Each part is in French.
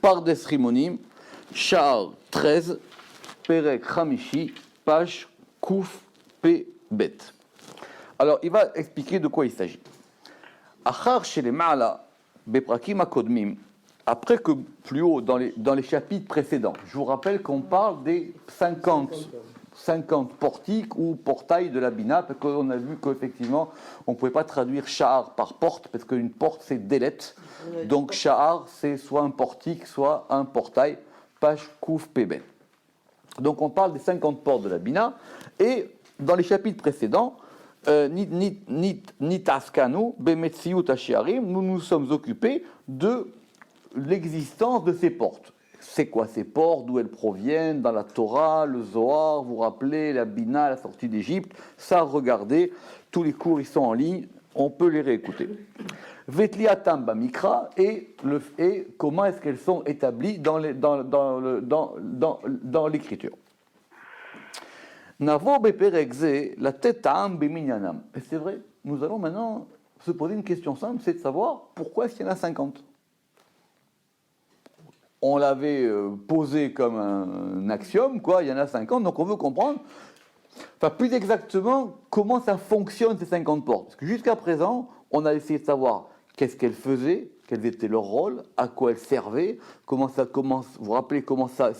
Pardes Rimonim, Sha'ar 13, Perek Hamishi, page Kouf P Bet. Alors, il va expliquer de quoi il s'agit. Achar chez les Ma'ala, Beprakim Akodmim, après que plus haut, dans les chapitres précédents, je vous rappelle qu'on parle des 50 portiques ou portails de la Bina, parce qu'on a vu qu'effectivement, on ne pouvait pas traduire Sha'ar par porte, parce qu'une porte, c'est délette. Donc, Sha'ar, c'est soit un portique, soit un portail, page Kouf Peben. Donc, on parle des 50 portes de la Bina, et dans les chapitres précédents, Nitaskanu, Bemetziut Ashiarim, nous nous sommes occupés de l'existence de ces portes. C'est quoi ces portes, d'où elles proviennent, dans la Torah, le Zohar, vous vous rappelez, la Bina, la sortie d'Égypte, ça, regardez, tous les cours, ils sont en ligne, on peut les réécouter. Vetliatam Bamikra, et comment est-ce qu'elles sont établies dans l'écriture. Navo beperekze, la tête à beminyanam. Et c'est vrai, nous allons maintenant se poser une question simple, c'est de savoir pourquoi est-ce qu'il y en a 50. On l'avait posé comme un axiome, quoi, il y en a 50, donc on veut comprendre, enfin plus exactement, comment ça fonctionne ces 50 portes. Parce que jusqu'à présent, on a essayé de savoir qu'est-ce qu'elles faisaient, quel était leur rôle, à quoi elles servaient, vous vous rappelez comment ça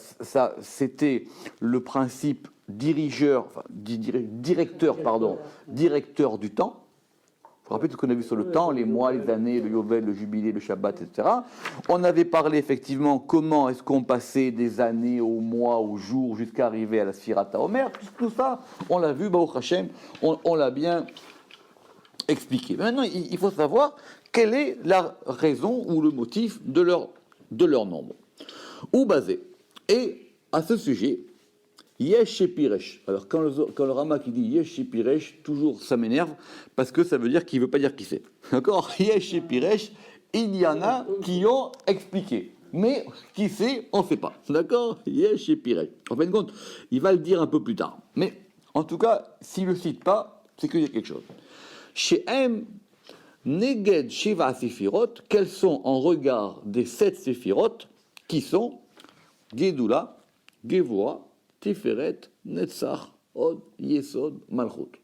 c'était le principe directeur du temps. Vous vous rappelez tout ce qu'on a vu sur le temps, les mois, les années, le Yovel, le Jubilé, le Shabbat, etc. On avait parlé effectivement comment est-ce qu'on passait des années aux mois, aux jours, jusqu'à arriver à la Sfirata Omer. Tout ça, on l'a vu, Baruch Hashem, on l'a bien expliqué. Maintenant, il faut savoir quelle est la raison ou le motif de leur nombre. Ou basé. Et à ce sujet, Yesh et Piresh. Alors, quand le Rama qui dit Yesh et Piresh, toujours ça m'énerve, parce que ça veut dire qu'il ne veut pas dire qui c'est. D'accord? Yesh et Piresh, il y en a qui ont expliqué. Mais qui c'est, on ne sait pas. D'accord? Yesh et Piresh. En fin de compte, il va le dire un peu plus tard. Mais, en tout cas, s'il ne le cite pas, c'est qu'il y a quelque chose. Chez M, Neged Shiva Sefirot, quels sont en regard des 7 Sefirot, qui sont Gedula, Gevura, Tiferet, Netzach, Od, Yesod, Malchut.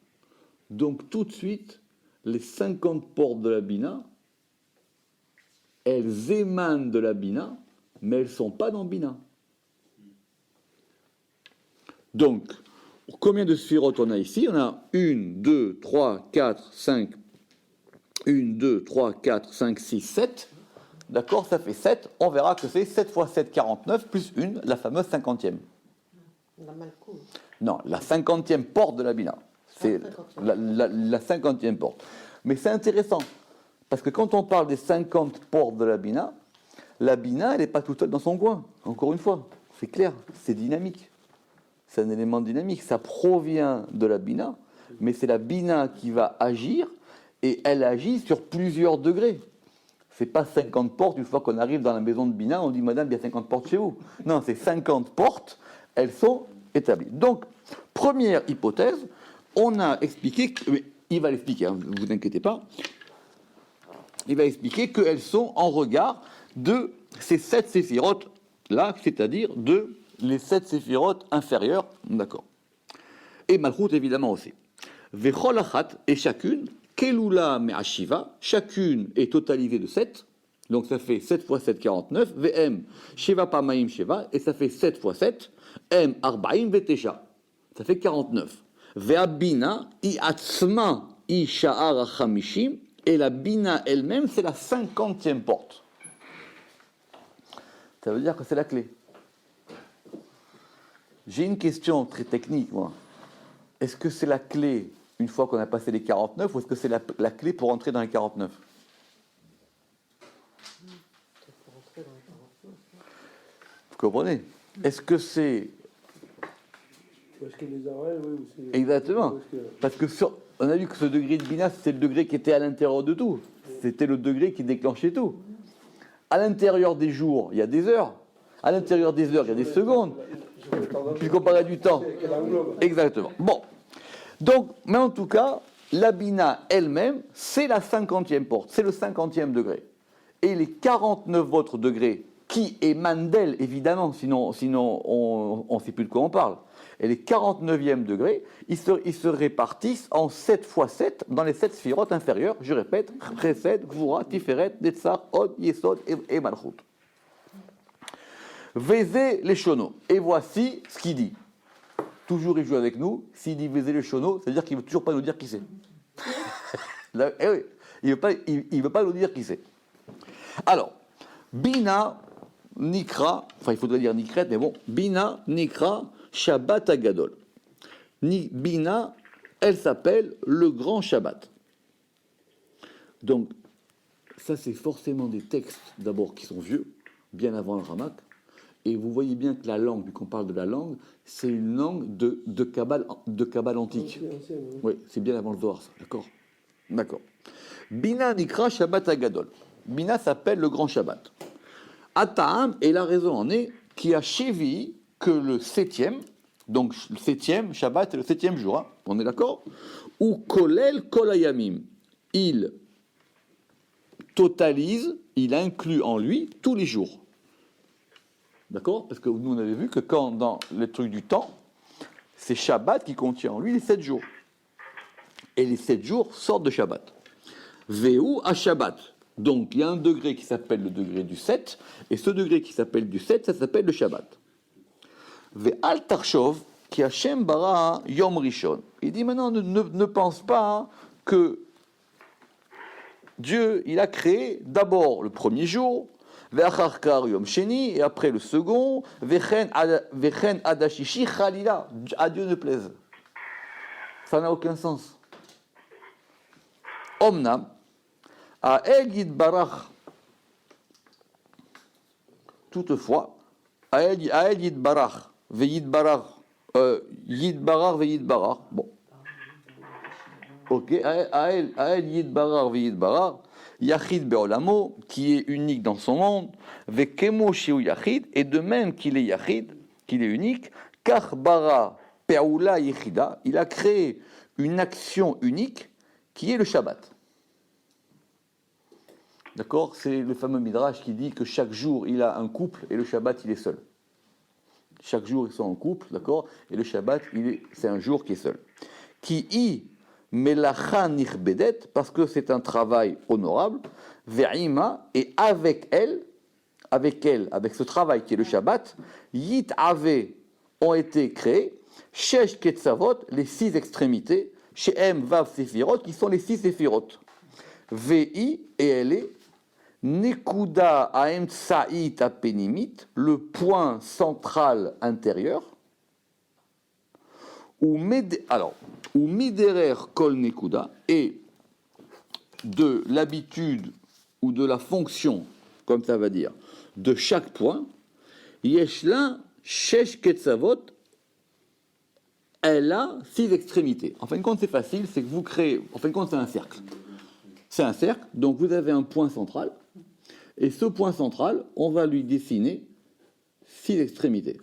Donc tout de suite, les 50 portes de la Bina, elles émanent de la Bina, mais elles ne sont pas dans Bina. Donc, combien de sphirotes on a ici? On a 1, 2, 3, 4, 5, 1, 2, 3, 4, 5, 6, 7. D'accord, ça fait 7. On verra que c'est 7 fois 7, 49, plus 1, la fameuse 50e. La Malkout. Non, la 50e porte de la Bina. C'est la 50e porte. Mais c'est intéressant, parce que quand on parle des 50 portes de la Bina, elle n'est pas toute seule dans son coin. Encore une fois, c'est clair, c'est dynamique. C'est un élément dynamique. Ça provient de la Bina, mais c'est la Bina qui va agir, et elle agit sur plusieurs degrés. C'est pas 50 portes, une fois qu'on arrive dans la maison de Bina, on dit « Madame, il y a 50 portes chez vous ». Non, c'est 50 portes, elles sont établies. Donc, première hypothèse, on a expliqué, il va l'expliquer, ne vous inquiétez pas, il va expliquer qu'elles sont en regard de ces 7 séphirotes là, c'est-à-dire de les 7 séphirotes inférieures, d'accord. Et Malchut évidemment aussi. Vechol achat, et chacune, Kelula me'ashiva, chacune est totalisée de 7, donc ça fait 7 fois 7, 49, VM, Sheva Pamaim Sheva, et ça fait 7 fois 7, M Arbaim Vetesha, ça fait 49. Ve'abina, I atzma, I sha'ar chamishim, et la bina elle-même, c'est la 50e porte. Ça veut dire que c'est la clé. J'ai une question très technique, moi. Est-ce que c'est la clé une fois qu'on a passé les 49, ou est-ce que c'est la clé pour entrer dans les 49? Vous comprenez? Est-ce que c'est... Est-ce qu'il les arrête, oui, ou c'est... Exactement. Parce que on a vu que ce degré de Bina, c'était le degré qui était à l'intérieur de tout. C'était le degré qui déclenchait tout. À l'intérieur des jours, il y a des heures. À l'intérieur des heures, il y a des secondes. Puisqu'on parlait du temps. Exactement. Bon. Donc, mais en tout cas, la Bina elle-même, c'est la 50e porte. C'est le 50e degré. Et les 49 autres degrés qui émane d'elle, évidemment, sinon on ne sait plus de quoi on parle. Et les 49e degrés, ils se répartissent en 7 fois 7 dans les 7 sphirotes inférieures. Je répète, Chesed, Gvura, Tiferet, Netzach, Od, Yesod et Malchut. Vézé les chonos. Et voici ce qu'il dit. Toujours il joue avec nous. S'il dit Vézé les chonos, c'est-à-dire qu'il ne veut toujours pas nous dire qui c'est. Là, eh oui, il ne veut pas nous dire qui c'est. Alors, Bina, Nikra, enfin il faudrait dire Nikret, mais bon, Bina, Nikra, Shabbat Agadol. Bina, elle s'appelle le grand Shabbat. Donc, ça c'est forcément des textes d'abord qui sont vieux, bien avant le Ramak. Et vous voyez bien que la langue, vu qu'on parle de la langue, c'est une langue de Kabbale antique. Oui, c'est bien avant le Zohar, ça, d'accord. D'accord. Bina Nikra Shabbat Agadol. Bina s'appelle le grand Shabbat. Ataam, et la raison en est, qui a Shevi, que le 7e, donc le 7e, Shabbat, c'est le 7e jour, hein, on est d'accord? Ou Kolel Kolayamim. Il totalise, il inclut en lui tous les jours. D'accord? Parce que nous, on avait vu que quand, dans le truc du temps, c'est Shabbat qui contient en lui les 7 jours. Et les 7 jours sortent de Shabbat. Véhu à Shabbat. Donc, il y a un degré qui s'appelle le degré du 7, et ce degré qui s'appelle du 7, ça s'appelle le Shabbat. Ve'al tarshov ki Hashem bara yom rishon. Il dit maintenant, ne pense pas que Dieu, il a créé d'abord le premier jour, ve'achar kar yom sheni, et après le second, vechen adashishi chalila, à Dieu ne plaise. Ça n'a aucun sens. Omnam, Ael Yitbarach. Toutefois, Ael Yitbarach, Yitbarach, Yitbarach. Bon. Ok, Ael Yitbarach, Yachid Be'olamo, qui est unique dans son monde, Vekemo Sheu Yachid, et de même qu'il est Yachid, qu'il est unique, Kach Bara Pe'ula Yechida, il a créé une action unique qui est le Shabbat. D'accord? C'est le fameux Midrash qui dit que chaque jour, il a un couple et le Shabbat, il est seul. Chaque jour, ils sont en couple, d'accord? Et le Shabbat, c'est un jour qui est seul. Qui y melacha nichbedet, parce que c'est un travail honorable, ve'ima, et avec avec ce travail qui est le Shabbat, yit ave ont été créés, shesh ketzavot, les 6 extrémités, shehem vav sefirot, qui sont les 6 sefirot. Ve'i, et elle est Nekuda Aemtsaït Apenimit, le point central intérieur, ou Miderer Kol Nekuda, et de l'habitude ou de la fonction, comme ça va dire, de chaque point, Yeshla Shesh Ketzavot, elle a 6 extrémités. En fin de compte, c'est facile, c'est que vous créez, en fin de compte, c'est un cercle. C'est un cercle, donc vous avez un point central, et ce point central, on va lui dessiner 6 extrémités.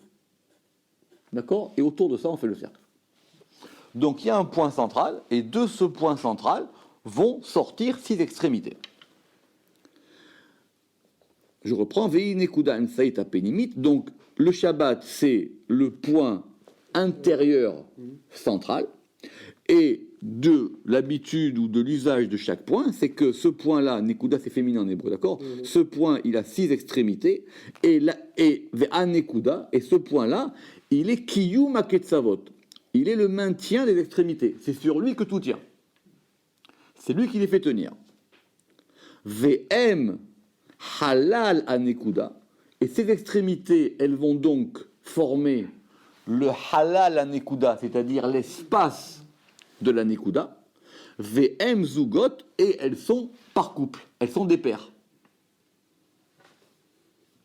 D'accord? Et autour de ça, on fait le cercle. Donc il y a un point central, et de ce point central vont sortir 6 extrémités. Je reprends, Vei Nekuda Ensait Apenimit, donc le Shabbat, c'est le point intérieur central, et de l'habitude ou de l'usage de chaque point, c'est que ce point-là, Nekuda c'est féminin en hébreu, d'accord? Ce point, il a 6 extrémités, et Ve'a Nekuda, et ce point-là, il est Kiyum HaKetzavot. Il est le maintien des extrémités. C'est sur lui que tout tient. C'est lui qui les fait tenir. Ve'em Halal HaNekuda, et ces extrémités, elles vont donc former le Halal HaNekuda, c'est-à-dire l'espace de la Nekuda, V'em Zugot, et elles sont par couple, elles sont des paires.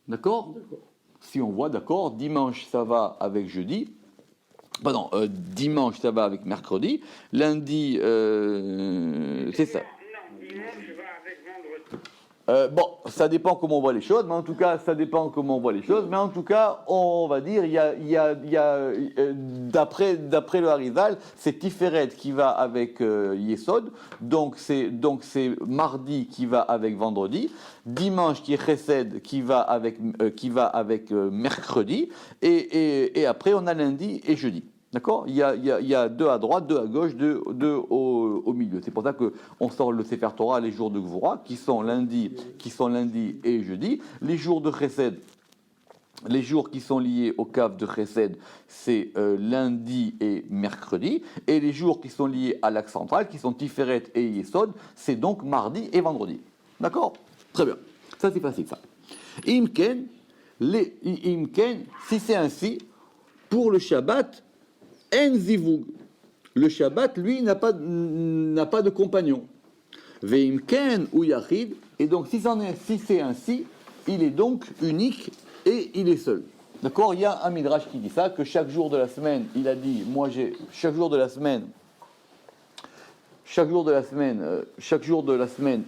D'accord? Si on voit, d'accord, dimanche ça va avec jeudi, pardon, dimanche ça va avec mercredi, lundi, c'est ça. Non, dimanche va avec vendredi. Bon, ça dépend comment on voit les choses, mais en tout cas, ça dépend comment on voit les choses, mais en tout cas, on va dire, d'après le Harizal, c'est Tiferet qui va avec Yesod, donc c'est mardi qui va avec vendredi, dimanche qui est Chesed qui va avec mercredi, et après on a lundi et jeudi. D'accord, il y a deux à droite, deux à gauche, deux au milieu. C'est pour ça qu'on sort le Sefer Torah les jours de Gvura, qui sont lundi et jeudi. Les jours de Chesed, les jours qui sont liés au cave de Chesed, c'est lundi et mercredi. Et les jours qui sont liés à l'axe central, qui sont Tiferet et Yesod, c'est donc mardi et vendredi. D'accord? Très bien. Ça, c'est facile, ça. Imken, si c'est ainsi, pour le Shabbat, En zivug. Le Shabbat, lui, n'a pas de compagnon. Veimken ou yachid. Et donc, si c'est ainsi, il est donc unique et il est seul. D'accord? Il y a un midrash qui dit ça, que chaque jour de la semaine, il a dit, chaque jour de la semaine,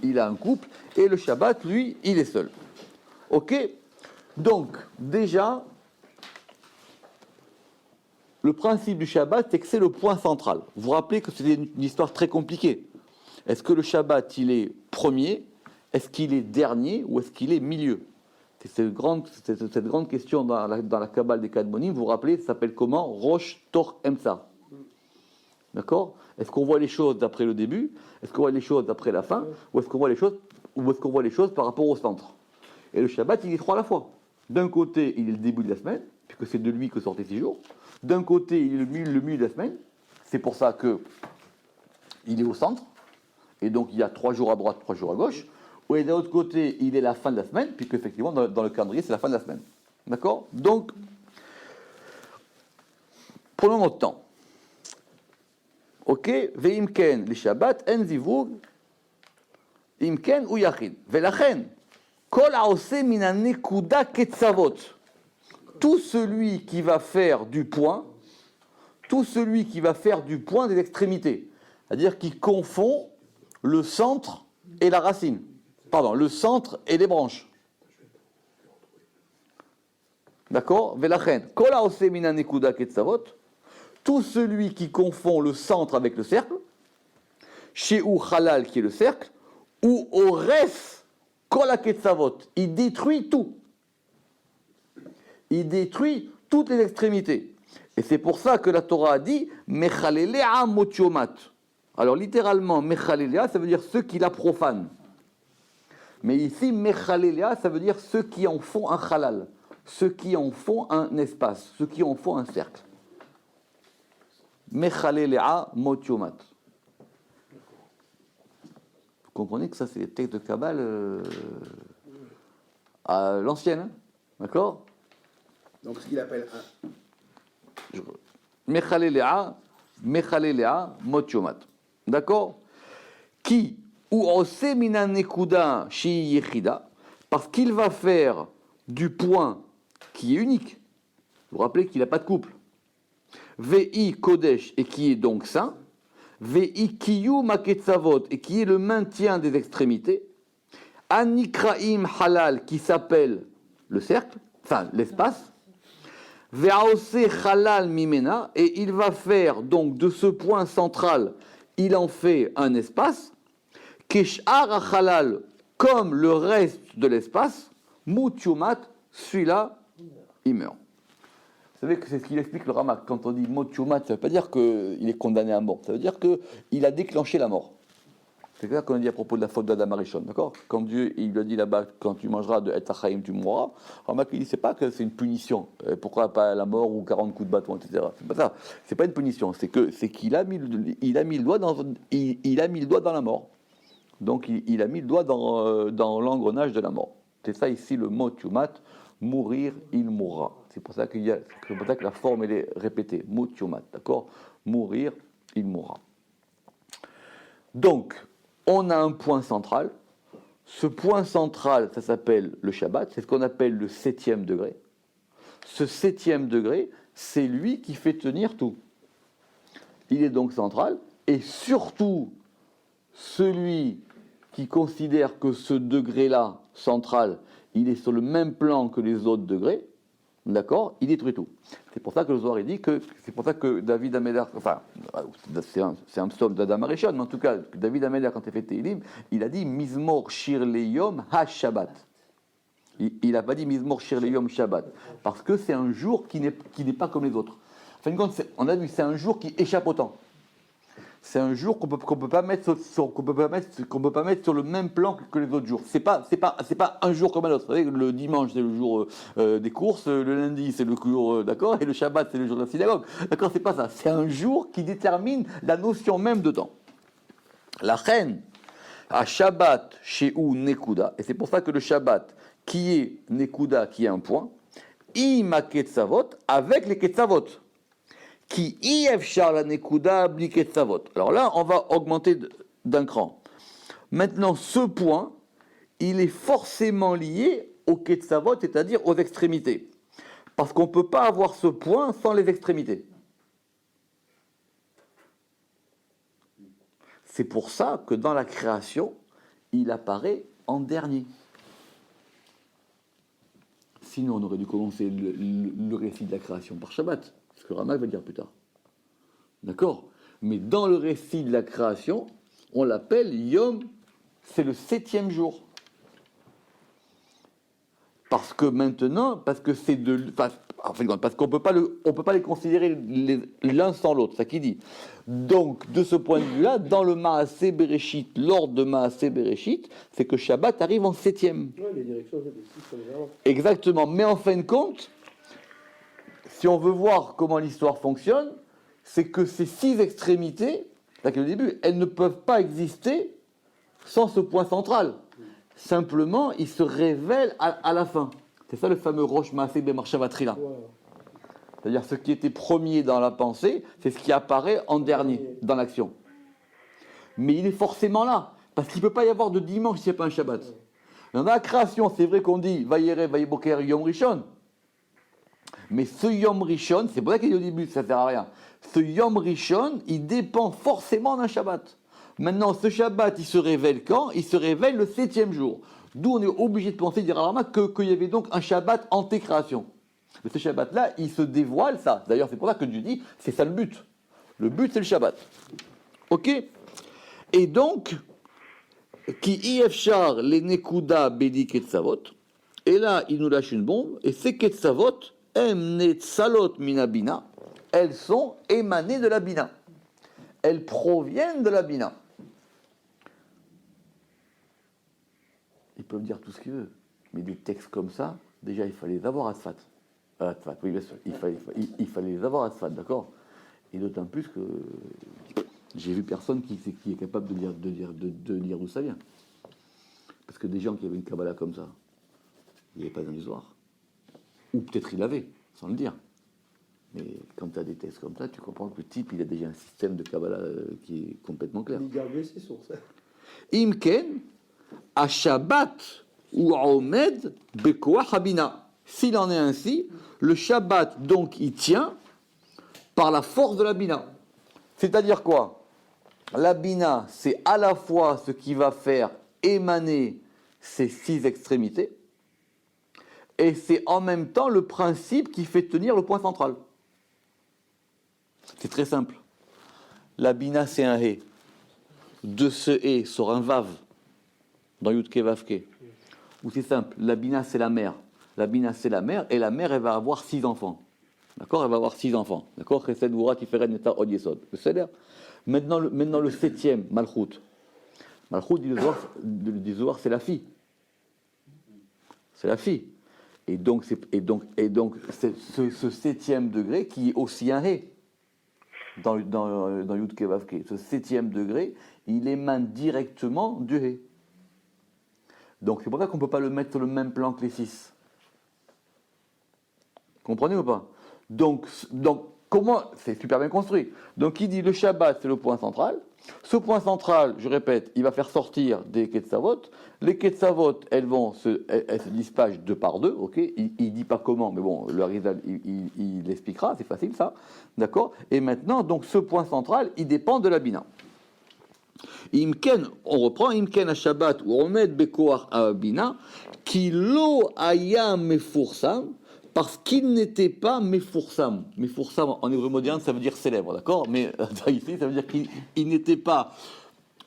il a un couple, et le Shabbat, lui, il est seul. Ok? Donc, déjà, le principe du Shabbat, c'est que c'est le point central. Vous vous rappelez que c'était une histoire très compliquée. Est-ce que le Shabbat, il est premier? Est-ce qu'il est dernier? Ou est-ce qu'il est milieu? C'est cette grande question dans la Kabbale des Kadmonim. Vous vous rappelez, ça s'appelle comment? Rosh Tor Emsa. D'accord? Est-ce qu'on voit les choses d'après le début? Est-ce qu'on voit les choses d'après la fin? Ou est-ce qu'on voit les choses par rapport au centre? Et le Shabbat, il est trois à la fois. D'un côté, il est le début de la semaine, puisque c'est de lui que sortent les 6 jours. D'un côté, il est le milieu de la semaine. C'est pour ça qu'il est au centre. Et donc, il y a 3 jours à droite, 3 jours à gauche. Et d'un autre côté, il est la fin de la semaine, puisque effectivement, dans le calendrier, c'est la fin de la semaine. D'accord? Donc, prenons notre temps. Ok? Veimken, les Shabbat, en zivug, imken ou yachid. Velachen, kol haose mina nekuda ketzavot. Tout celui qui va faire du point des extrémités, c'est-à-dire qui confond le centre et la racine, le centre et les branches. D'accord? Velachen, kol haose mina nekuda ketzavot, tout celui qui confond le centre avec le cercle, chez ou halal qui est le cercle, ou ores kol ketzavot, il détruit tout. Il détruit toutes les extrémités. Et c'est pour ça que la Torah a dit Mechalelea motiomat. Alors littéralement, Mechalelea, ça veut dire ceux qui la profanent. Mais ici, Mechalelea, ça veut dire ceux qui en font un halal, ceux qui en font un espace, ceux qui en font un cercle. Mechalelea motiomat. Vous comprenez que ça, c'est les textes de Kabbale à l'ancienne, hein? D'accord? Donc ce qu'il appelle un. Mechalelea motiomat. D'accord? Qui ou ose mina nekuda shi yechida, parce qu'il va faire du point qui est unique. Vous vous rappelez qu'il n'a pas de couple. Vei kodesh, et qui est donc saint. Vei kiyu maketzavot, et qui est le maintien des extrémités. Anikraim halal, qui s'appelle le cercle, l'espace. Ve'aose halal mimena, et il va faire donc de ce point central, il en fait un espace. Kesh'ar halal, comme le reste de l'espace, mutchumat, celui-là, il meurt. Vous savez que c'est ce qu'il explique le Ramak. Quand on dit mutchumat, ça ne veut pas dire qu'il est condamné à mort, ça veut dire qu'il a déclenché la mort. C'est ça qu'on a dit à propos de la faute d'Adam Arishon, d'accord? Quand Dieu, il lui a dit là-bas, quand tu mangeras de Et Achaim, tu mourras. Ramak, il dit, c'est pas que c'est une punition. Pourquoi pas la mort ou 40 coups de bâton, etc. C'est pas ça. C'est pas une punition. C'est qu'il a mis le doigt dans la mort. Donc, il a mis le doigt dans l'engrenage de la mort. C'est ça ici le mot tumat, mourir, il mourra. C'est pour ça que la forme elle est répétée. Mot tumat, d'accord? Mourir, il mourra. Donc, on a un point central. Ce point central, ça s'appelle le Shabbat. C'est ce qu'on appelle le 7e degré. Ce 7e degré, c'est lui qui fait tenir tout. Il est donc central. Et surtout, celui qui considère que ce degré-là, central, il est sur le même plan que les autres degrés, d'accord, il détruit tout. C'est pour ça que le Zohar il dit que, c'est pour ça que David Améler, enfin, c'est un psaume d'Adam Arishon, mais en tout cas, David Améler, quand il fait Tehillim, il a dit Mizmor Shir Leyom Ha-Shabbat. Il n'a pas dit Mizmor Shir Leyom Shabbat, parce que c'est un jour qui n'est pas comme les autres. En fin de compte, on a vu, c'est un jour qui échappe au temps. C'est un jour qu'on peut pas mettre sur le même plan que les autres jours. C'est pas un jour comme un autre. Vous savez, le dimanche c'est le jour des courses, le lundi c'est le jour d'accord, et le Shabbat c'est le jour de la synagogue. D'accord, c'est pas ça. C'est un jour qui détermine la notion même de temps. La reine à Shabbat chez ou Nekuda, et c'est pour ça que le Shabbat qui est Nekuda, qui est un point, ima Ketzavot avec les Ketzavot. Qui ifshar la nekuda bli ketzavot. Alors là, on va augmenter d'un cran. Maintenant, ce point, il est forcément lié au ketzavot, c'est-à-dire aux extrémités. Parce qu'on ne peut pas avoir ce point sans les extrémités. C'est pour ça que dans la création, il apparaît en dernier. Sinon, on aurait dû commencer le récit de la création par Shabbat. Ce que Ramak va dire plus tard. D'accord? Mais dans le récit de la création, on l'appelle Yom, c'est le 7e jour. Parce que maintenant, parce qu'on peut pas les considérer l'un sans l'autre, c'est ça qu'il dit. Donc, de ce point de vue-là, dans le Maaseh Bereshit, l'ordre de Maaseh Bereshit, c'est que Shabbat arrive en 7e. Oui, les directions, c'est des 6 comme ça. Exactement. Mais en fin de compte, si on veut voir comment l'histoire fonctionne, c'est que ces 6 extrémités, là au début, elles ne peuvent pas exister sans ce point central. Simplement, il se révèle à la fin. C'est ça le fameux Rosh Maaseh B'Marshavatrila. Ouais. C'est-à-dire ce qui était premier dans la pensée, c'est ce qui apparaît en dernier dans l'action. Mais il est forcément là, parce qu'il ne peut pas y avoir de dimanche s'il n'y a pas un Shabbat. Dans la création, c'est vrai qu'on dit Vayere, Vayiboker, Yom Rishon. Mais ce Yom Rishon, c'est pour ça qu'il dit au début, ça ne sert à rien. Ce Yom Rishon, il dépend forcément d'un Shabbat. Maintenant, ce Shabbat, il se révèle quand? Il se révèle le 7e jour. D'où on est obligé de penser, dire à Rama, qu'il y avait donc un Shabbat anté-création. Mais ce Shabbat-là, il se dévoile ça. D'ailleurs, c'est pour ça que Dieu dit, c'est ça le but. Le but, c'est le Shabbat. Ok? Et donc, qui ifshar les nekuda bedi ketzavot. Et là, il nous lâche une bombe. Et ces ketzavot, emne tsalot minabina, elles sont émanées de la bina. Elles proviennent de la bina. Ils peuvent dire tout ce qu'ils veulent, mais des textes comme ça, déjà il fallait les avoir à Tzfat. Oui, bien sûr, il fallait les avoir à Tzfat, d'accord? Et d'autant plus que j'ai vu personne qui est capable de dire d'où ça vient. Parce que des gens qui avaient une Kabbalah comme ça, il n'y avait pas dans l'histoire. Ou peut-être il l'avait, sans le dire. Mais quand tu as des textes comme ça, tu comprends que le type, il a déjà un système de Kabbalah qui est complètement clair. Il gardait ses sources. Imken, à Shabbat ou à Omed, Bekoah Habina. S'il en est ainsi, le Shabbat, donc, il tient par la force de la Bina. C'est-à-dire quoi? La Bina, c'est à la fois ce qui va faire émaner ces 6 extrémités, et c'est en même temps le principe qui fait tenir le point central. C'est très simple. La Bina, c'est un He. De ce He sort un Vav dans Yudke Vavke. Ou c'est simple, la Bina, c'est la mère. La Bina, c'est la mère, et la mère, elle va avoir 6 enfants. D'accord? Elle va avoir 6 enfants. D'accord? Chesed, Vura, Tiferet, Neta, Od, Yesod. Maintenant, le 7e, Malchut. Malchut, dit Zohar, c'est la fille. C'est la fille. Et donc c'est ce 7e degré qui est aussi un He dans Yudke Vavke. Ce 7e degré, il émane directement du He. Donc c'est pour ça qu'on ne peut pas le mettre sur le même plan que les 6. Comprenez ou pas? Donc comment? C'est super bien construit. Donc il dit le Shabbat, c'est le point central. Ce point central, je répète, il va faire sortir des Ketzavot. Les Ketzavot, elles se dispatchent 2 par 2, ok? Il ne dit pas comment, mais bon, le Harizal, il l'expliquera, c'est facile ça, d'accord? Et maintenant, donc ce point central, il dépend de la Bina. Imken, on reprend, Imken à Shabbat, ou Omed Bekoach à Bina, qui lo aya mefursam, parce qu'il n'était pas mefursam. Mefursam en hébreu moderne, ça veut dire célèbre, d'accord? Mais ici, ça veut dire qu'il n'était pas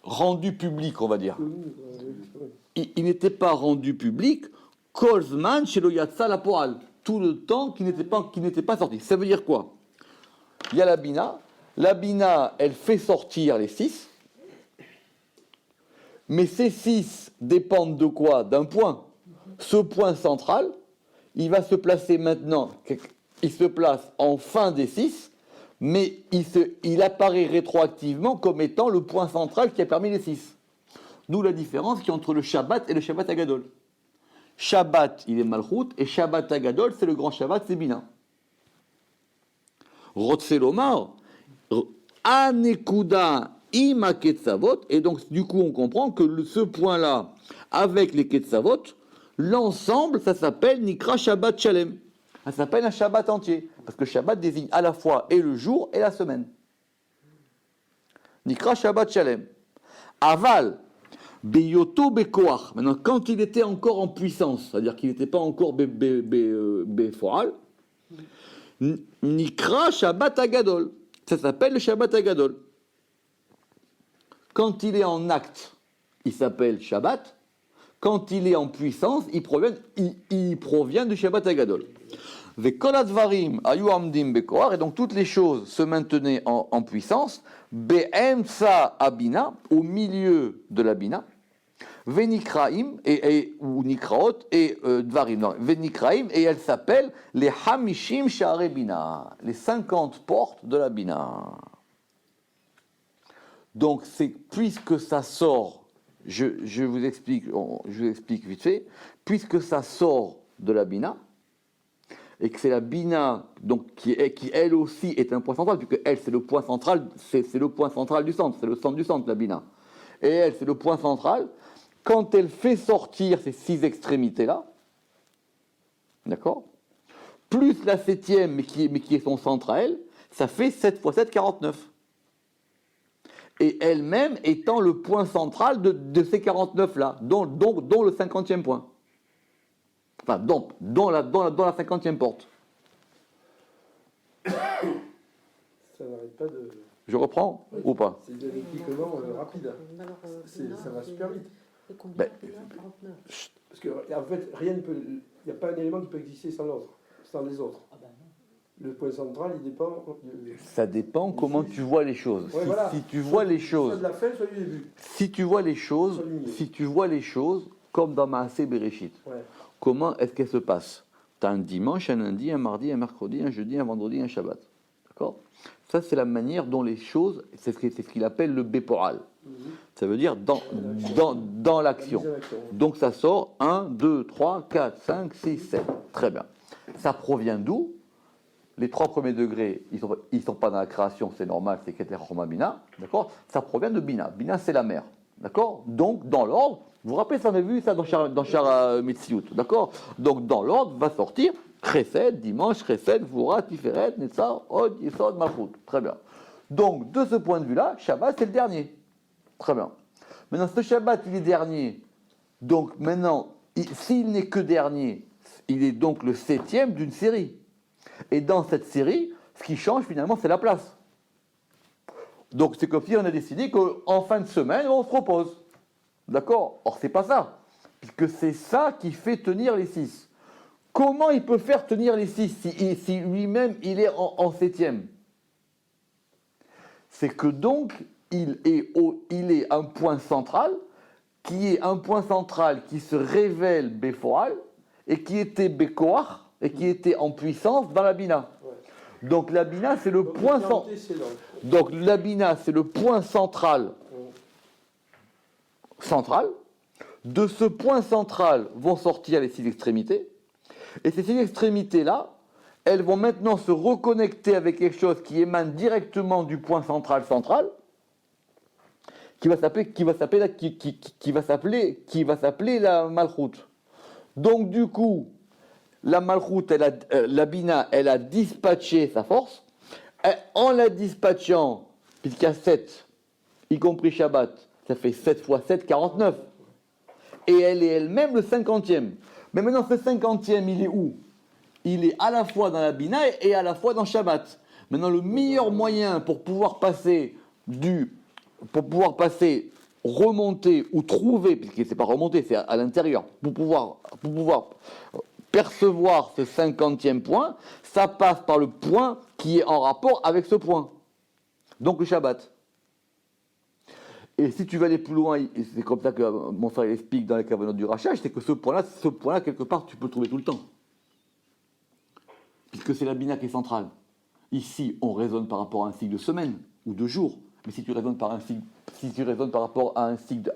rendu public, on va dire. Il n'était pas rendu public, Kolzman chez Yatsa la Poal, tout le temps qu'il n'était pas sorti. Ça veut dire quoi? Il y a la Bina, elle fait sortir les 6, mais ces 6 dépendent de quoi? D'un point. Ce point central, il va se placer maintenant, il se place en fin des 6, mais il apparaît rétroactivement comme étant le point central qui a permis les 6. D'où la différence qu'il y a entre le Shabbat et le Shabbat Agadol. Shabbat, il est Malchut, et Shabbat Agadol, c'est le grand Shabbat, c'est Bina. Rotselomar, Anekuda ima Ketzavot, et donc du coup on comprend que ce point-là, avec les Ketzavot, l'ensemble, ça s'appelle Nikra Shabbat Shalem. Ça s'appelle un Shabbat entier, parce que Shabbat désigne à la fois et le jour et la semaine. Nikra Shabbat Shalem. Aval, Beyoto Bekoach. Maintenant, quand il était encore en puissance, c'est-à-dire qu'il n'était pas encore Befoal, Nikra Shabbat Agadol. Ça s'appelle le Shabbat Agadol. Quand il est en acte, il s'appelle Shabbat. Quand il est en puissance, il provient du Shabbat Agadol. Vekol advarim ayu amdim bekoar, et donc toutes les choses se maintenaient en puissance. Be'emsa abina, au milieu de la bina. Venikraim, ou nikraot, et dvarim. Non, Venikraim, et elle s'appelle les hamishim sha'are bina, les 50 portes de la bina. Donc, puisque ça sort, je vous explique vite fait, puisque ça sort de la bina, et que c'est la bina donc, qui elle aussi est un point central, puisque elle c'est le point central, c'est le point central du centre, c'est le centre du centre, la bina. Et elle c'est le point central, quand elle fait sortir ces 6 extrémités-là, d'accord, plus la 7e, mais qui est son centre à elle, ça fait 7 x 7, 49. Et elle-même étant le point central de ces 49-là, dont le 50e point. Enfin, dans la 50e porte. Ça n'arrête pas de... Je reprends ou pas? C'est dialectiquement rapide. Ça va super vite. Ben, 49. Parce qu'en fait, rien ne peut... Il n'y a pas un élément qui peut exister sans l'autre, sans les autres. Le point central, il dépend... Ça dépend comment tu vois les choses. Ouais, voilà. Si tu vois les choses... Soit de la fin, soit du début. Si tu vois les choses, comme dans Maaseh Bereshit, Ouais. comment est-ce qu'elles se passent? Tu as un dimanche, un lundi, un mardi, un mercredi, un jeudi, un vendredi, un Shabbat. D'accord? Ça, c'est la manière dont les choses, c'est ce qu'il appelle le Beporal. Ça veut dire dans l'action. Donc ça sort 1, 2, 3, 4, 5, 6, 7. Très bien. Ça provient d'où? Les 3 premiers degrés, ils sont pas dans la création, c'est normal, c'est Keter Choma Bina. D'accord? Ça provient de Bina. Bina, c'est la mer. D'accord? Donc, dans l'ordre, vous vous rappelez, ça, on a vu ça dans Shara Metziut. D'accord? Donc, dans l'ordre, va sortir Chesed, dimanche, Chesed, Vura, Tiferet, Netzar, Od, Yesod, Malchut. Très bien. Donc, de ce point de vue-là, Shabbat, c'est le dernier. Très bien. Maintenant, ce Shabbat, il est dernier. Donc, maintenant, s'il n'est que dernier, il est donc le 7e d'une série. Et dans cette série, ce qui change finalement, c'est la place. Donc c'est comme si on a décidé qu'en fin de semaine, on se repose. D'accord? Or, c'est pas ça. Puisque c'est ça qui fait tenir les 6. Comment il peut faire tenir les 6 si lui-même, il est en 7e? C'est que donc, il est un point central, qui se révèle Befoal, et qui était Bekoach, et qui était en puissance dans la Bina. Ouais. Donc la Bina, c'est le point central. Donc la Bina, c'est le point central. De ce point central vont sortir les 6 extrémités. Et ces 6 extrémités-là, elles vont maintenant se reconnecter avec quelque chose qui émane directement du point central, qui va s'appeler la Malchut. Donc du coup, la Malchut, la Bina, elle a dispatché sa force. En la dispatchant, puisqu'il y a 7 y compris Shabbat, ça fait 7 fois 7, 49. Et elle est elle-même le 50e. Mais maintenant, ce 50e, il est où? Il est à la fois dans la Bina et à la fois dans Shabbat. Maintenant, le meilleur moyen pour pouvoir passer remonter ou trouver, puisque c'est pas remonter, c'est à l'intérieur, pour pouvoir percevoir ce 50e point, ça passe par le point qui est en rapport avec ce point. Donc le Shabbat. Et si tu veux aller plus loin, et c'est comme ça que mon frère explique dans les cavanotes du rachage, c'est que ce point-là, quelque part, tu peux le trouver tout le temps. Puisque c'est la Bina qui est centrale. Ici, on raisonne par rapport à un cycle de semaine ou de jours. Mais si tu raisonnes par rapport à un cycle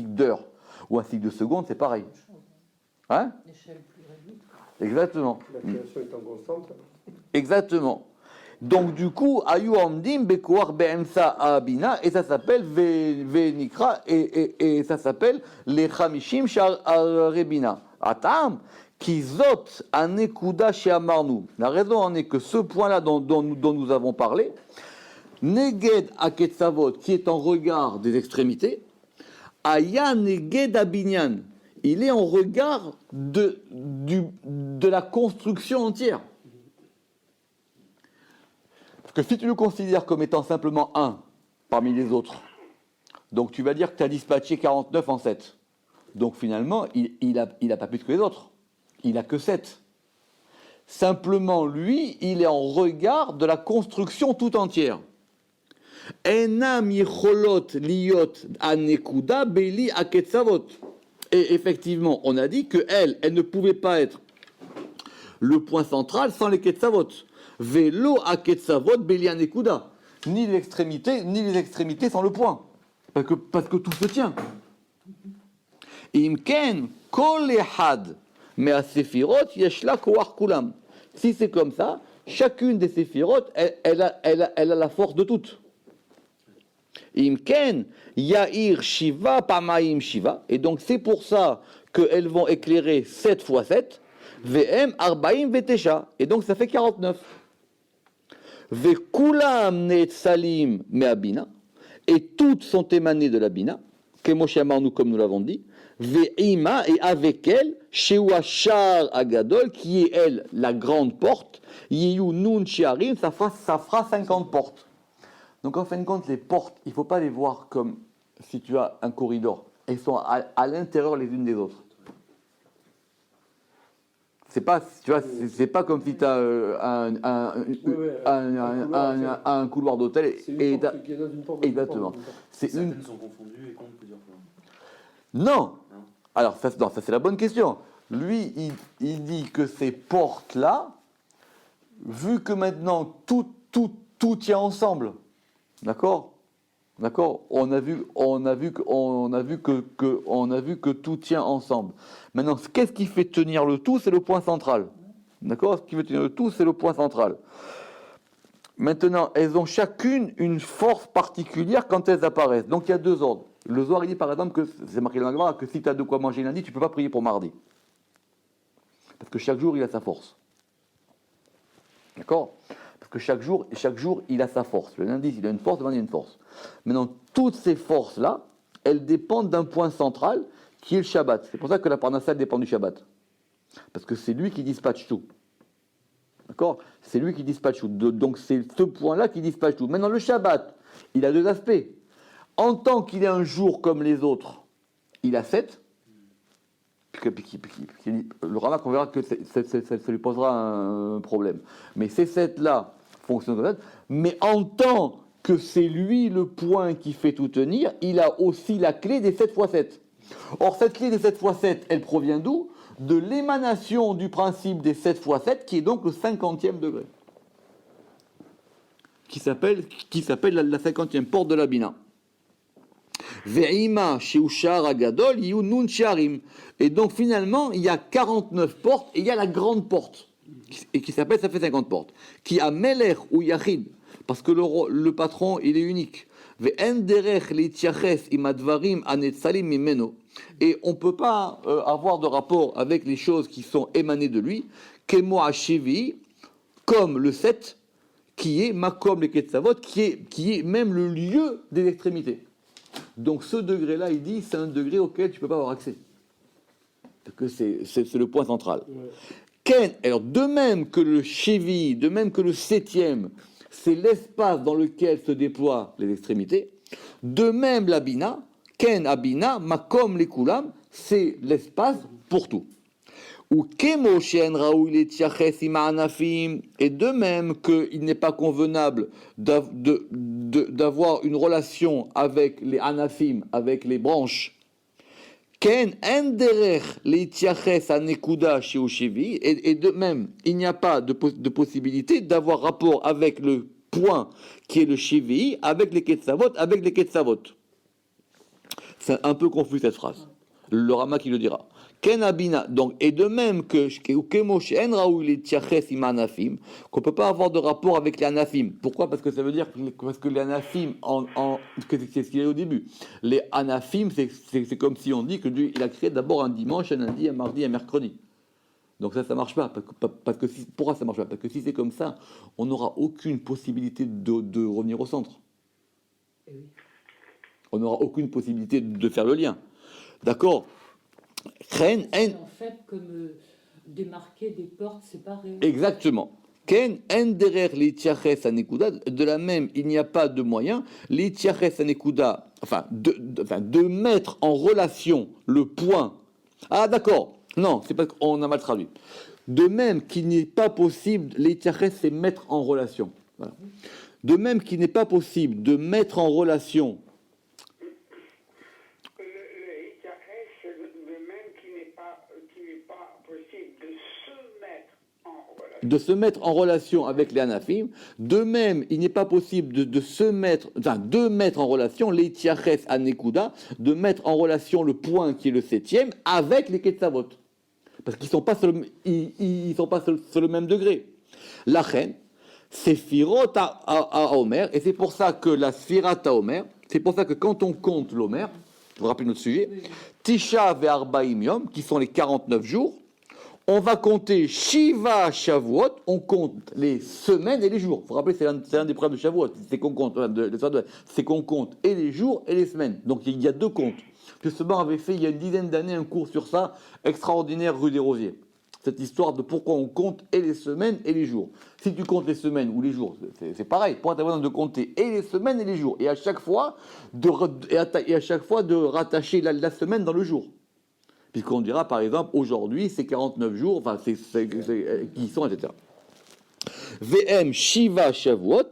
d'heures ou un cycle de secondes, c'est pareil. Hein? L'échelle plus réduite. Exactement. La création étant constante. Exactement. Donc du coup, Ayu Amdim Bekuar Be'emsa Abina, et ça s'appelle Venikra, et ça s'appelle les Chamishim Shar Rebina. Atam, Kizot Anekuda Sheamarnu. La raison en est que ce point-là dont nous avons parlé, Neged Aketzavot, qui est en regard des extrémités, Aya Neged Abinyan, il est en regard de la construction entière. Parce que si tu le considères comme étant simplement un parmi les autres, donc tu vas dire que tu as dispatché 49 en 7. Donc finalement, il a pas plus que les autres. Il n'a que 7. Simplement, lui, il est en regard de la construction tout entière. Enam yicholot liot anekuda beli aketzavot. Et effectivement, on a dit qu'elle ne pouvait pas être le point central sans les ketzavot. Velo aketzavot beli anekuda. Ni les extrémités sans le point. Parce que tout se tient. Imken kol ehad me'asefirot yeshla koach kulam. Si c'est comme ça, chacune des séphirot, elle a la force de toutes. Imken Yair Shiva Pamaim Shiva. Et donc c'est pour ça qu'elles vont éclairer 7 fois 7. VM Arbaim Vetesha. Et donc ça fait 49. Vekulam Netsalim Meabina. Et toutes sont émanées de la Bina. Kemoshamarnu, comme nous l'avons dit. Ve'ima, et avec elle, Shewachar Agadol, qui est elle la grande porte. Yeyu Nun Shiarim, ça fera 50 portes. Donc en fin de compte, les portes, il ne faut pas les voir comme si tu as un corridor. Elles sont à l'intérieur les unes des autres. C'est pas, tu vois, c'est pas comme si tu as un couloir d'hôtel. C'est une porte qui est dans une porte. Exactement. Certaines sont confondues et comptent plusieurs fois. Non. Alors ça c'est la bonne question. Lui, il dit que ces portes-là, vu que maintenant tout tient ensemble, d'accord, on a vu que tout tient ensemble. Maintenant, qu'est-ce qui fait tenir le tout? C'est le point central, d'accord. Ce qui fait tenir le tout, c'est le point central. Maintenant, elles ont chacune une force particulière quand elles apparaissent. Donc il y a deux ordres. Le Zohar, il dit par exemple que, c'est marqué dans la Gemara, que si tu as de quoi manger lundi, tu ne peux pas prier pour mardi. Parce que chaque jour, il a sa force. D'accord? Parce que chaque jour, il a sa force. Le lundi, il a une force, le mardi, il a une force. Maintenant, toutes ces forces-là, elles dépendent d'un point central qui est le Shabbat. C'est pour ça que la Parnassa dépend du Shabbat. Parce que c'est lui qui dispatche tout. D'accord? C'est lui qui dispatche tout. Donc c'est ce point-là qui dispatche tout. Maintenant, le Shabbat, il a deux aspects. En tant qu'il est un jour comme les autres, il a 7. Le Ramak, on verra que ça lui posera un problème. Mais ces 7-là fonctionnent comme ça. Mais en tant que c'est lui le point qui fait tout tenir, il a aussi la clé des 7 fois 7. Or, cette clé des 7 fois 7, elle provient d'où? De l'émanation du principe des 7 fois 7, qui est donc le 50e degré. Qui s'appelle la 50e porte de la Bina. Ve'ima sheushar agadol yu nun sharim. Et donc finalement, il y a 49 portes et il y a la grande porte, et qui s'appelle, ça fait 50 portes, qui a melech ou yachid, parce que le patron, il est unique. Ve'en derech leityaches imadvarim anetzalim mimeno. Et on ne peut pas avoir de rapport avec les choses qui sont émanées de lui, kemo hashivi, comme le 7, qui est Makom les Ketzavot, qui est même le lieu des extrémités. Donc ce degré-là, il dit, c'est un degré auquel tu ne peux pas avoir accès. Parce que c'est le point central. Ken, alors de même que le Shevi, de même que le septième, c'est l'espace dans lequel se déploient les extrémités, de même la Bina, Ken Abina, Makom les Kulam, c'est l'espace pour tout. Ou Kemo Shen Raoul et Tiaches Imaanafim, et de même qu'il n'est pas convenable d'avoir une relation avec les Anafim, avec les branches. Ken Enderer les Tiaches Anekuda chez Oshevi, et de même, il n'y a pas de possibilité d'avoir rapport avec le point qui est le Shevi, avec les Ketzavot, avec les Ketzavot. C'est un peu confus cette phrase. Le Rama qui le dira. Ken Abina, donc, et de même qu'on ne peut pas avoir de rapport avec les Anafim. Pourquoi? Parce que ça veut dire que les Anafim, c'est ce qu'il y a au début. Les Anafim, c'est comme si on dit que Dieu il a créé d'abord un dimanche, un lundi, un mardi, un mercredi. Donc ça marche pas. Parce que pourquoi ça marche pas? Parce que si c'est comme ça, on n'aura aucune possibilité de revenir au centre. On n'aura aucune possibilité de faire le lien. D'accord? C'est en fait comme démarquer des portes séparées. Exactement. Ken enderer l'itiaches anekuda, de la même, il n'y a pas de moyen, l'itiaches anekuda, de mettre en relation le point. Ah d'accord, non, c'est parce qu'on a mal traduit. De même qu'il n'est pas possible, l'itiaches c'est mettre en relation. Voilà. De même qu'il n'est pas possible de mettre en relation. De se mettre en relation avec les Anafim, de même, il n'est pas possible de mettre en relation les Tiaches Anekuda, de mettre en relation le point qui est le septième avec les Ketzavot. Parce qu'ils ne sont pas sur le même degré. La reine, c'est Sefirot à Omer, et c'est pour ça que la Sfirat à Omer, c'est pour ça que quand on compte l'Omer, vous vous rappelez notre sujet, Tisha ve'Arbaim Yom, qui sont les 49 jours, on va compter Shiva Shavuot, on compte les semaines et les jours. Vous vous rappelez, c'est l'un des problèmes de Shavuot, c'est qu'on compte et les jours et les semaines. Donc il y a deux comptes. Justement, avait fait il y a une dizaine d'années un cours sur ça, extraordinaire rue des Rosiers. Cette histoire de pourquoi on compte et les semaines et les jours. Si tu comptes les semaines ou les jours, c'est pareil. Pourquoi tu as besoin de compter et les semaines et les jours, et à chaque fois de rattacher la semaine dans le jour. Puisqu'on dira, par exemple, aujourd'hui, c'est 49 jours, qui sont, etc. VM Shiva Shavuot,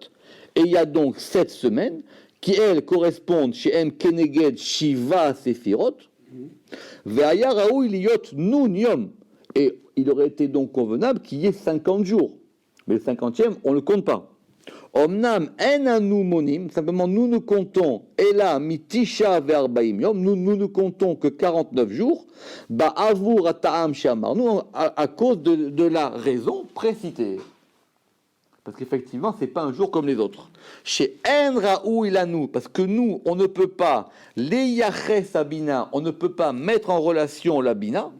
et il y a donc 7 semaines, qui, elles, correspondent chez M. Keneged Shiva Sefirot, Ve'aya Raoui Liyot Nun Yom, et il aurait été donc convenable qu'il y ait 50 jours. Mais le 50e, on ne le compte pas. Omnam enanu monim, simplement nous ne comptons, et là, mitisha verbaim yom, nous ne comptons que 49 jours, ba avur ata'am shamarnu, à cause de la raison précitée. Parce qu'effectivement, ce n'est pas un jour comme les autres. Chez En Raou Ilanu, parce que nous, on ne peut pas, les Yaches Abina, on ne peut pas mettre en relation la Bina,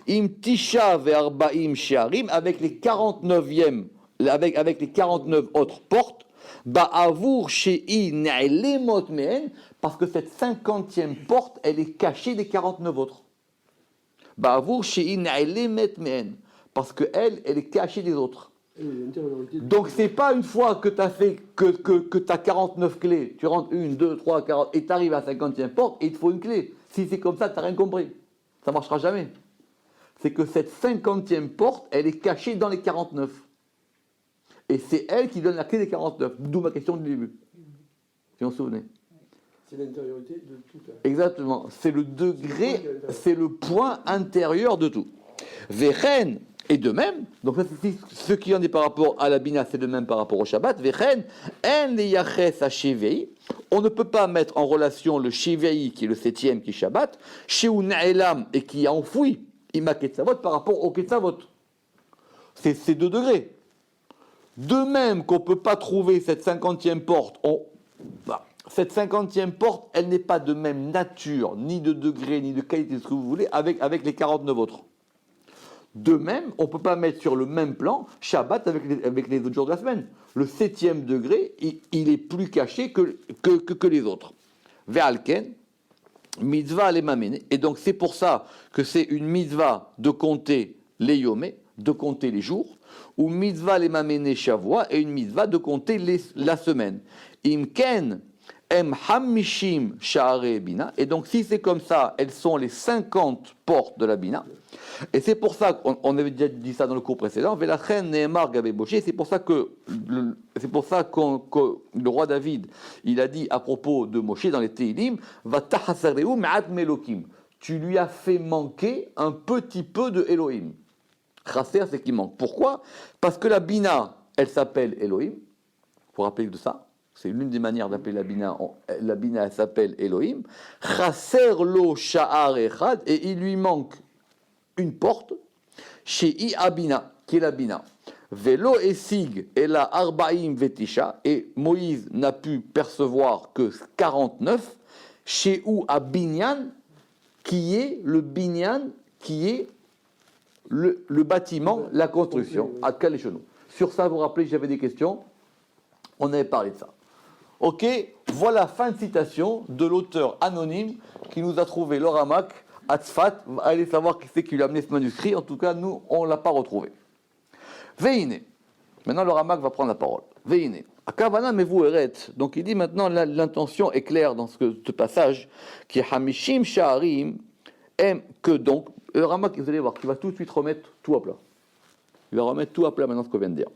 im tisha verbaim sharim, avec les 49e, avec les 49 autres portes, ba'avour she'i ne'lemot me'en, parce que cette 50e porte, elle est cachée des 49 autres. Ba'avour she'i ne'lemet me'en, parce qu'elle, elle est cachée des autres. Donc c'est pas une fois que tu as fait que tu as 49 clés, tu rentres 1, 2, 3, 40 et tu arrives à la 50e porte et il te faut une clé. Si c'est comme ça, tu n'as rien compris. Ça marchera jamais. C'est que cette 50e porte, elle est cachée dans les 49. Et c'est elle qui donne la clé des 49. D'où ma question du début. Si on se souvenait. C'est l'intériorité de tout. Exactement. C'est le degré, c'est le point intérieur de tout. Vechen, et de même, donc ça, ce qui en est par rapport à la Bina, c'est de même par rapport au Shabbat. Vechen, en le yaches à Shivei. On ne peut pas mettre en relation le Shivei, qui est le 7e, qui est Shabbat, Sheu Na'elam, et qui a enfoui Ima Ketzavot par rapport au Ketzavot. C'est 2 degrés. De même qu'on ne peut pas trouver cette 50e porte, cette 50e porte, elle n'est pas de même nature, ni de degré, ni de qualité, ce que vous voulez, avec les 49 autres. De même, on ne peut pas mettre sur le même plan Shabbat avec les autres jours de la semaine. Le 7e degré, il est plus caché que les autres. Ve'alken, mitzvah les mamene. Et donc c'est pour ça que c'est une mitzvah de compter les yomé, de compter les jours, ou mitzvah les mamene shavua, et une mitzvah de compter la semaine. Imken, em hamishim sha'are bina. Et donc si c'est comme ça, elles sont les 50 portes de la bina. Et c'est pour ça qu'on avait déjà dit ça dans le cours précédent. Velachen ne'emar gabe Moshe. C'est pour ça que le roi David, il a dit à propos de Moshe dans les Teilim, va tahasareu ma'at melokim. Tu lui as fait manquer un petit peu de Elohim. Chasser, c'est qu'il manque. Pourquoi? Parce que la bina, elle s'appelle Elohim. Il faut rappeler de ça. C'est l'une des manières d'appeler la bina. La bina, elle s'appelle Elohim. Chasser lo sha'ar echad. Et il lui manque une porte, chez Abina, qui est la Bina. Velo esig et la Arbaim Vetisha, et Moïse n'a pu percevoir que 49, chez ou à Binyan, qui est le Binyan, qui est le bâtiment, la construction, à Kalechenou. Sur ça, vous vous rappelez, j'avais des questions, on avait parlé de ça. Ok, voilà fin de citation de l'auteur anonyme qui nous a trouvé le Ramak à Tzfat. Allez savoir qui c'est qui lui a amené ce manuscrit. En tout cas, nous, on ne l'a pas retrouvé. Veine. Maintenant, le Ramak va prendre la parole. Veine. Akavana mevu eret. Donc, il dit maintenant, l'intention est claire dans ce passage, qui est Hamishim Sha'arim, que donc, le Ramak, vous allez voir, qu'il va tout de suite remettre tout à plat. Il va remettre tout à plat maintenant ce qu'on vient de dire.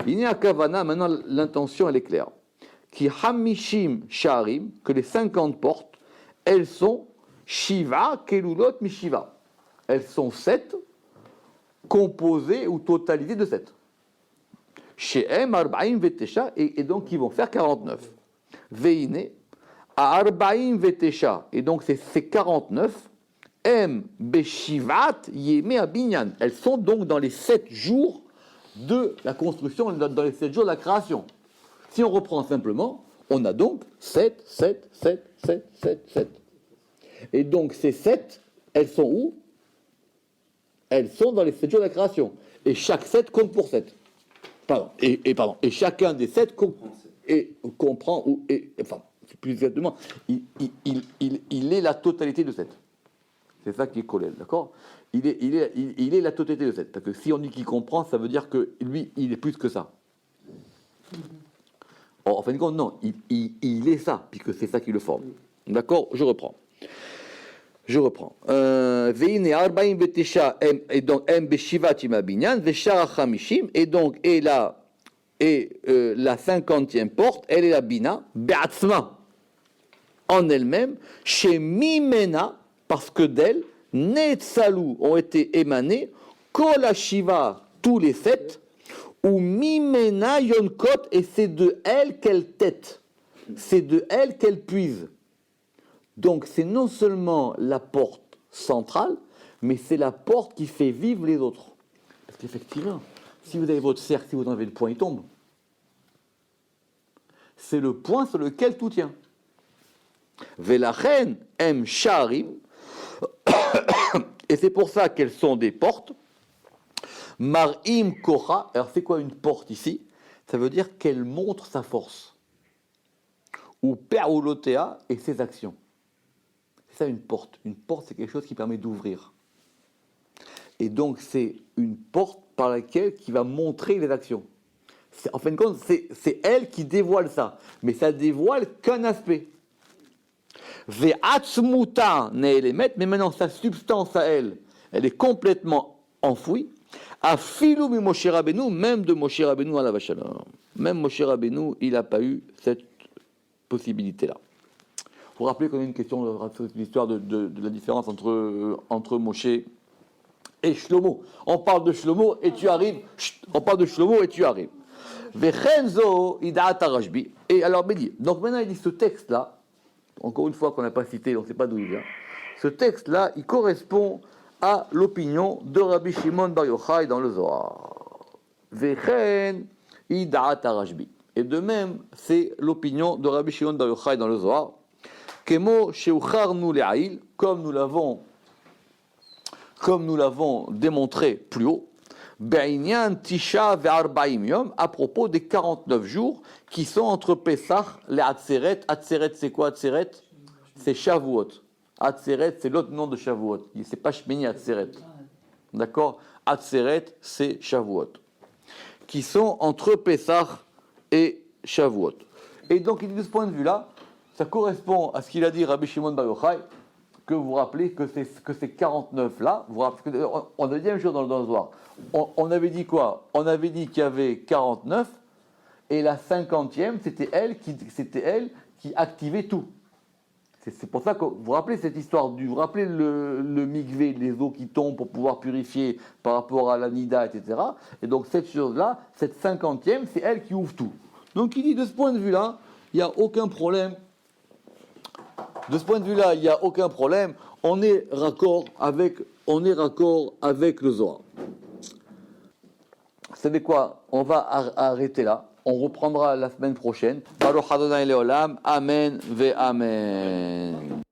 Il y a Akavana, maintenant, l'intention, elle est claire. Qui Hamishim Sha'arim, que les 50 portes, elles sont Shiva, Kelulot, Mishiva. Elles sont 7, composées ou totalisées de 7. She'em, Arbaim, Vetesha, et donc ils vont faire 49. Veine, à Arbaim, Vetesha, et donc c'est 49. Em, Beshivat, Yeme, Abinyan. Elles sont donc dans les 7 jours de la construction, dans les 7 jours de la création. Si on reprend simplement, on a donc 7, 7, 7, 7, 7, 7. Et donc ces 7, elles sont où? Elles sont dans les 7 jours de la création. Et chaque 7 compte pour 7. Et chacun des 7 comprend, enfin, plus exactement, il est la totalité de 7. C'est ça qui est collèle, d'accord? Il est la totalité de 7. Parce que si on dit qu'il comprend, ça veut dire que lui, il est plus que ça. En fin de compte, non, il est ça, puisque c'est ça qui le forme. D'accord? Je reprends. Veine Arbaim Betesha, et donc M Beshivat Imabinyan, Veshara Chamishim, et donc la 50e porte, elle est la Bina, Be'atzma, en elle-même, chez Mimena, parce que d'elle, Netzalu ont été émanés, Kol Hashiva, tous les 7, ou Mimena Yonkot, et c'est de elle qu'elle tête, c'est de elle qu'elle puise. Donc c'est non seulement la porte centrale, mais c'est la porte qui fait vivre les autres. Parce qu'effectivement, si vous avez votre cercle, si vous enlevez le point, il tombe. C'est le point sur lequel tout tient. Velachen em sharim, et c'est pour ça qu'elles sont des portes. Marim kocha, alors c'est quoi une porte ici? Ça veut dire qu'elle montre sa force. Ou peroulotea et ses actions. C'est ça une porte. Une porte, c'est quelque chose qui permet d'ouvrir. Et donc, c'est une porte par laquelle qui va montrer les actions. En fin de compte, c'est elle qui dévoile ça. Mais ça dévoile qu'un aspect. Ve'atzmuta ne'elemet, mais maintenant, sa substance à elle, elle est complètement enfouie. Afilu mi Moshe Rabbeinu, même de Moshe Rabbeinu à la Vachalom. Même Moshe Rabbeinu, il n'a pas eu cette possibilité-là. Vous vous rappelez qu'on a une question sur l'histoire de la différence entre Moshe et Shlomo. On parle de Shlomo et tu arrives. On parle de Shlomo et tu arrives. Vechenzo idaat Rashbi. Et alors, Bédi. Donc maintenant, il dit ce texte-là, encore une fois qu'on n'a pas cité, on ne sait pas d'où il vient. Ce texte-là, il correspond à l'opinion de Rabbi Shimon Bar Yochai dans le Zohar. Vechen idaat Rashbi. Et de même, c'est l'opinion de Rabbi Shimon Bar Yochai dans le Zohar. Kemo sheucharnu le'ail, comme nous l'avons comme nous l'avons démontré plus haut, Be'inyan Tisha ve'arba'im yom, à propos des 49 jours qui sont entre Pessah et Atzeret. Atzeret, c'est quoi Atzeret? C'est Shavuot. Atzeret, c'est l'autre nom de Shavuot. C'est pas Shmini Atzeret. D'accord? Atzeret, c'est Shavuot. Qui sont entre Pessah et Shavuot. Et donc, de ce point de vue-là, ça correspond à ce qu'il a dit Rabbi Shimon Bar Yochai, que vous vous rappelez que ces 49-là, on a dit la même chose dans le Zohar. On avait dit quoi? On avait dit qu'il y avait 49, et la 50e, c'était elle qui activait tout. C'est pour ça que vous vous rappelez cette histoire vous vous rappelez le mikvé, les eaux qui tombent pour pouvoir purifier par rapport à la nida, etc. Et donc cette chose-là, cette 50e, c'est elle qui ouvre tout. Donc il dit de ce point de vue-là, il n'y a aucun problème. De ce point de vue-là, il n'y a aucun problème. On est raccord avec le Zohar. Vous savez quoi? On va arrêter là. On reprendra la semaine prochaine. Baruch Adonai Leolam. Amen ve Amen.